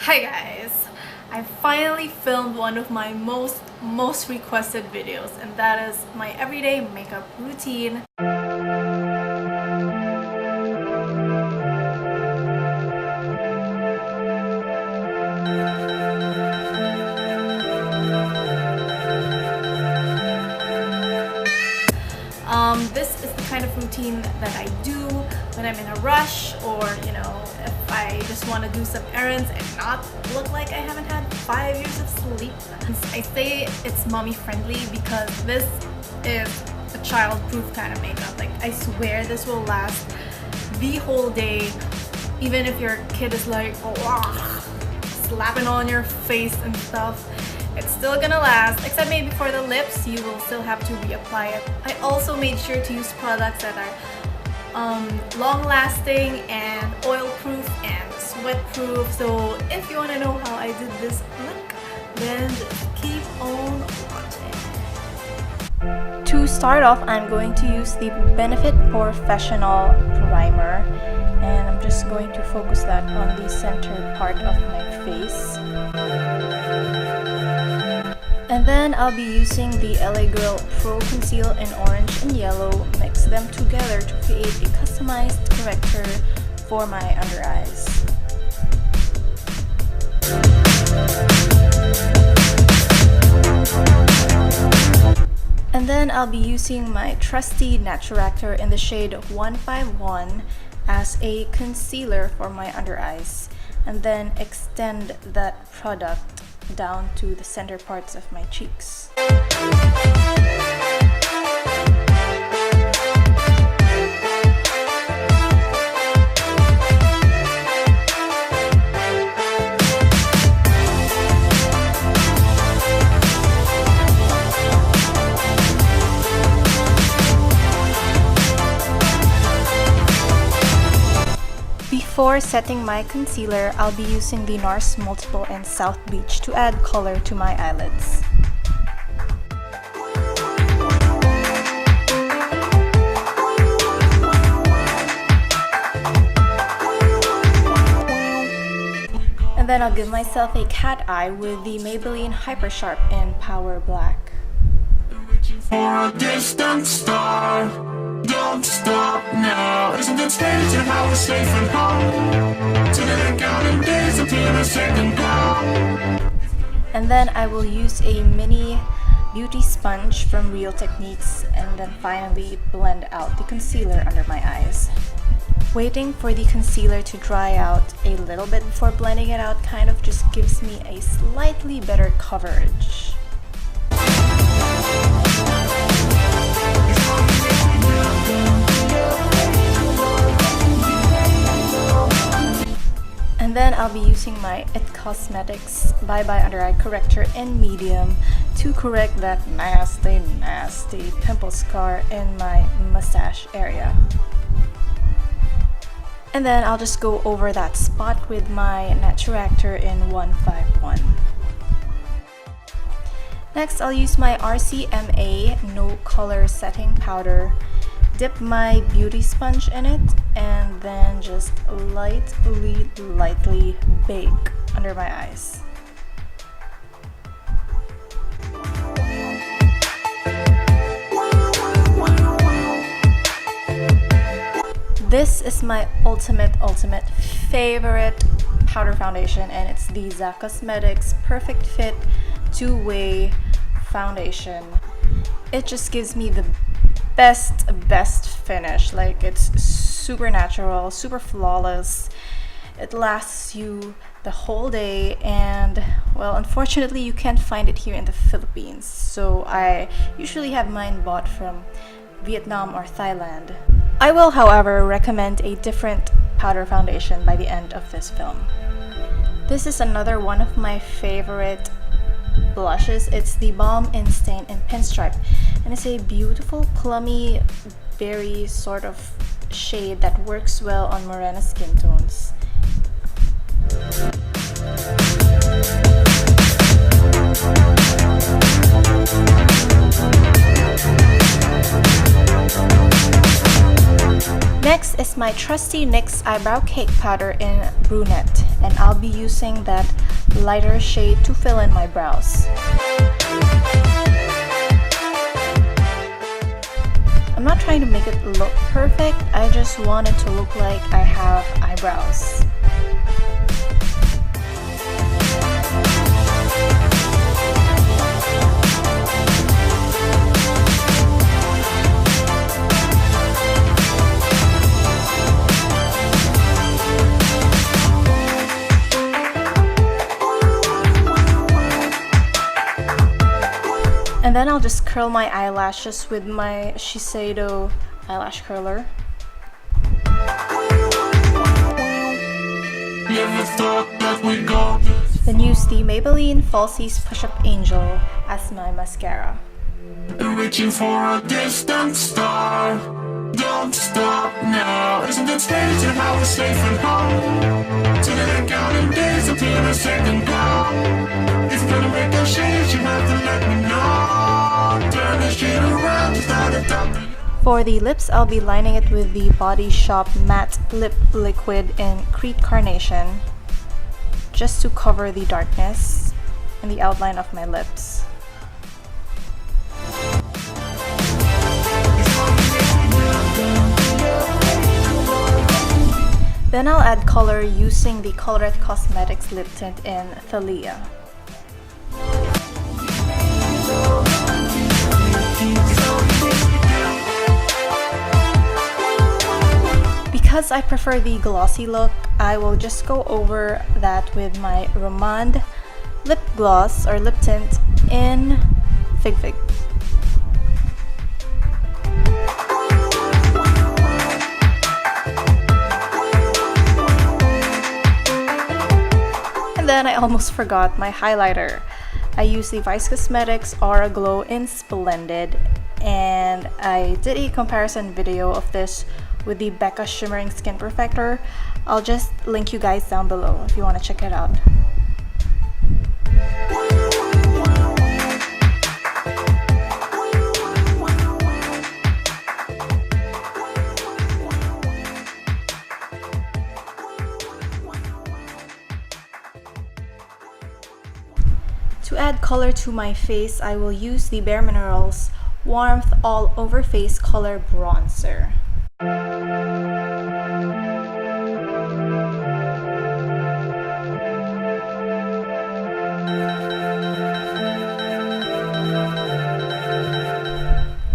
Hi guys! I finally filmed one of my most requested videos, and that is my everyday makeup routine. This is the kind of routine that I do when I'm in a rush, or if I just want to do some errands and not look like I haven't had 5 years of sleep. I say it's mommy friendly because this is a child-proof kind of makeup. Like, I swear this will last the whole day, even if your kid is like slapping on your face and stuff. It's still gonna last, except maybe for the lips, you will still have to reapply it. I also made sure to use products that are long-lasting and oil-proof and sweat-proof. So if you want to know how I did this look, then just keep on watching. To start off, I'm going to use the Benefit Porefessional primer, and I'm just going to focus that on the center part of my face. And then I'll be using the LA Girl Pro Conceal in orange and yellow. Mix them together to create a customized corrector for my under eyes. And then I'll be using my trusty Naturactor in the shade 151 as a concealer for my under eyes, and then extend that product down to the center parts of my cheeks. Before setting my concealer, I'll be using the NARS Multiple in South Beach to add color to my eyelids. And then I'll give myself a cat eye with the Maybelline Hypersharp in Power Black. For a distant star, don't stop now. Isn't it strange how we're safe from home? Together counting days until the second call. And then I will use a mini beauty sponge from Real Techniques, and then finally blend out the concealer under my eyes. Waiting for the concealer to dry out a little bit before blending it out kind of just gives me a slightly better coverage. And then I'll be using my IT Cosmetics Bye Bye Under Eye Corrector in medium to correct that nasty pimple scar in my mustache area. And then I'll just go over that spot with my Naturactor in 151. Next, I'll use my RCMA No Color Setting Powder, dip my beauty sponge in it, and then just lightly bake under my eyes. This is my ultimate favorite powder foundation, and it's the Zac Cosmetics Perfect Fit Two-Way Foundation. It just gives me the best finish. Like, it's super natural, super flawless. It lasts you the whole day, and well, unfortunately you can't find it here in the Philippines, so I usually have mine bought from Vietnam or Thailand. I will, however, recommend a different powder foundation by the end of this film. This is another one of my favorite blushes. It's the Balm Instain in Pinstripe, and it's a beautiful plummy berry sort of shade that works well on morena skin tones. Next is my trusty NYX Eyebrow Cake Powder in Brunette, and I'll be using that lighter shade to fill in my brows. I'm not trying to make it look perfect, I just want it to look like I have eyebrows. And then I'll just curl my eyelashes with my Shiseido eyelash curler. Then use the Maybelline Falsies Push-Up Angel as my mascara. Reaching for a distant star. Don't stop now. Isn't it strange how we're safe and home? So that I'm counting days until the second go. If you're gonna make a change, you have to let me know. Turn the shit around, start it up. For the lips, I'll be lining it with the Body Shop Matte Lip Liquid in Crete Carnation, just to cover the darkness and the outline of my lips. Then I'll add color using the Colourette Cosmetics Lip Tint in Thalia. Because I prefer the glossy look, I will just go over that with my Romand lip gloss or lip tint in Figfig. And then I almost forgot my highlighter. I used the Vice Cosmetics Aura Glow in Splendid, and I did a comparison video of this with the Becca Shimmering Skin Perfector. I'll just link you guys down below if you want to check it out. To add color to my face, I will use the Bare Minerals Warmth All Over Face Color Bronzer.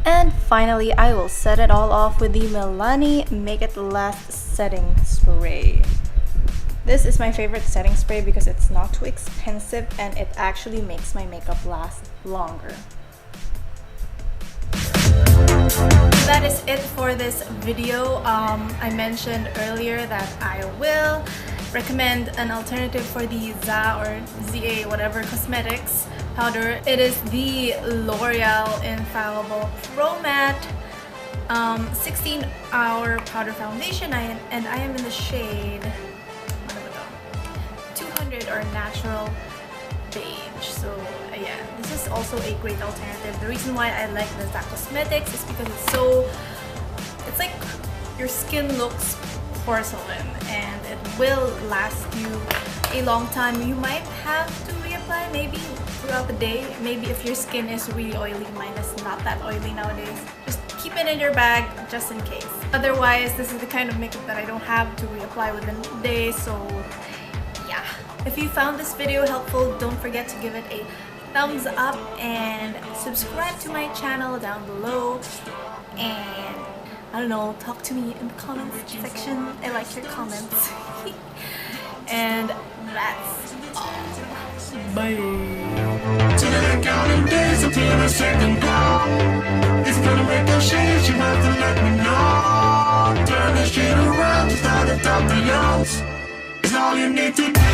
And finally, I will set it all off with the Milani Make It Last Setting Spray. This is my favorite setting spray because it's not too expensive and it actually makes my makeup last longer. That is it for this video. I mentioned earlier that I will recommend an alternative for the ZA or ZA whatever cosmetics powder. It is the L'Oreal Infallible Pro Matte 16-hour powder foundation, and I am in the shade 200 or natural beige. So yeah, this is also a great alternative. The reason why I like the ZA Cosmetics is because it's like your skin looks porcelain and it will last you a long time. You might have to reapply maybe throughout the day. Maybe if your skin is really oily, mine is not that oily nowadays. Just keep it in your bag just in case. Otherwise, this is the kind of makeup that I don't have to reapply within the day, so yeah. If you found this video helpful, don't forget to give it a thumbs up and subscribe to my channel down below, and I don't know, talk to me in the comments section. I like your comments. And that's all. Bye. Counting days until the second go. If you're gonna make a change, you have to let me know. Turn the shit around, start it up the youngs. It's all you need to do.